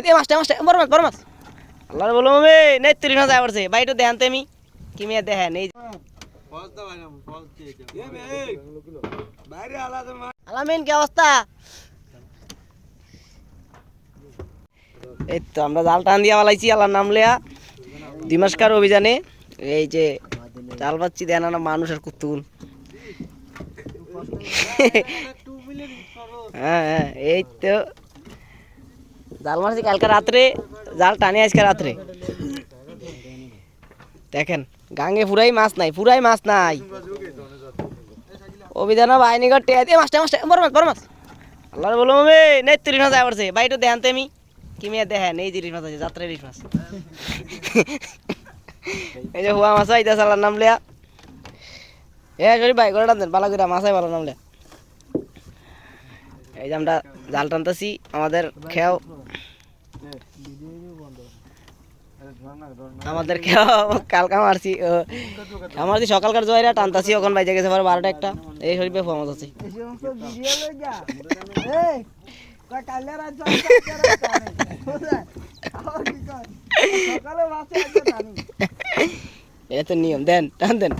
এই মাছটা মাছটা বড় মাছ আল্লাহর বললাম আমি নেই 30 না যায় পড়ছে ভাই একটু দেখান তো আমি কি মেয়ে দেখেন এই আলামিন কি অবস্থা এই তো আমরা জাল টান দিয়া বালাইছি আল্লাহর নাম লিয়া 2 মাসকার অভিযানে এই যে জাল পাচ্ছি দেন না মানুষের কুতুন হ্যাঁ হ্যাঁ এই তো জাল মারছি কালকে রাত্রে জাল টানে আজকে রাত্রে দেখেন গাঙ্গে পুরাই মাছ নাই অভিযান বাহিনী করতে এই মাছটা বড় মাছ আল্লাহর বললাম আমি নেই 30 না যায় পড়ছে ভাই একটু দেখান তো আমি কি মেয়ে দেখেন এই জিনিস মাছ আছে যাত্রা ইলিশ মাছ এই যে হুয়া মাছ আইতাছে আল্লাহর নাম লিয়া শরীফ ভাই করে টানতেন বালা করে মাছ আই ভালো নাম লিয়া এই যে আমরা জাল টানতেছি আমাদের খেয়াও কালকা মারছি সকালকার জয়রা টানতাছি ওখান বাইজে গেছে 12টা একটা এই শরীফে ফোন আছে এটা তো নিয়ম দেন টান দেন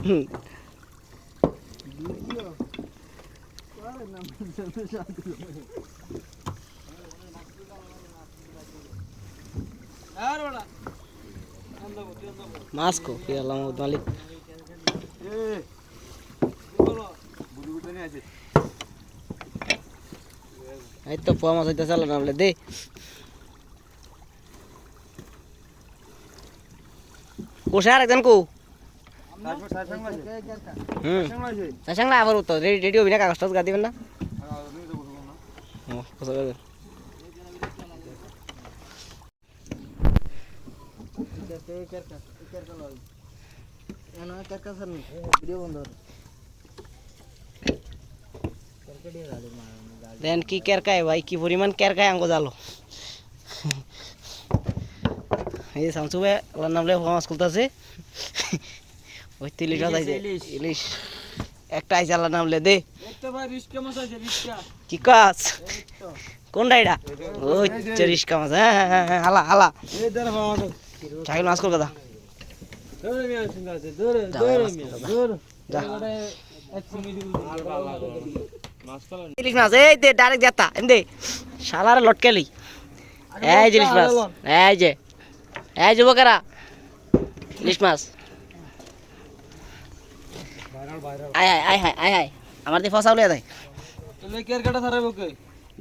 মাছ কো কি আল্লাহ মালিক এই তো পোয়া মাছ হইতে চালা নামলে দে কোষে আর একজন কো সাংলা আবার তো রেডি হবি না কাগজটা গা দিবেন না দেন কি কেরকায় ভাই কি পরিমাণ কেরকায় আঙ্গ জালো এই শামসু ভাই আল্লাহর নাম লিয়ে মাছ খুলতেছে ওই 30 মাছ আইছে ইলিশ একটা আইছে আল্লাহর নাম লিয়ে দে কি কাজ কোনটা এটা ওই রিস্কা মাছ হ্যাঁ হালা চাইল মাছ কলকাতা ইলিশ মাছ এই দে ডাইরেক্ট যাতা এমদে শালার লটকেলি এই ইলিশ মাছ এই যুবকেরা ইলিশ মাছ আয় আমার দিয়ে ফসাও লিয়া দেয়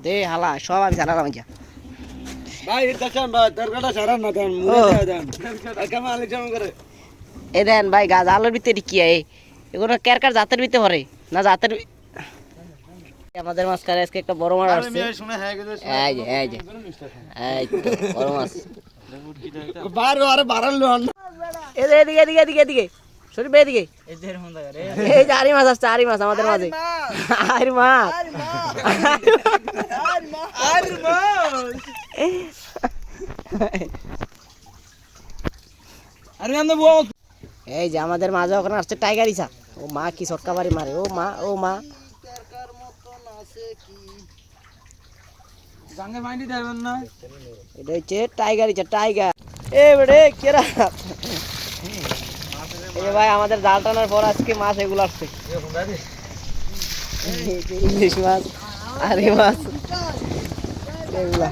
দে হালা সব আমি সারা রামিয়া ভাই তরকাটা সারা না দেন এ দেন ভাই গাছ আলোর ভিতরে কি এগুলো কেরকার জাতের ভিতরে ভরে না জাতের আমাদের মাঝখানে আজকে একটা বড় মাছ আসছে এই যে বড় মাছ এদিকে শরীফ এদিকে এই যে আরি মাছ আসছে আরি মাছ আমাদের মাঝে আরি মাছ এই যে আমাদের মাঝে ওখানে আসছে টাইগার ইসা ও মা কি ছটকা বাড়ি মারে ও মা এটা হচ্ছে টাইগার ইসা টাইগার এ বেড়ে কেরা এই ভাই আমাদের জাল টানার পর আজকে মাছ এগুলো আসছে ইলিশ মাছ আরি মাছ এগুলা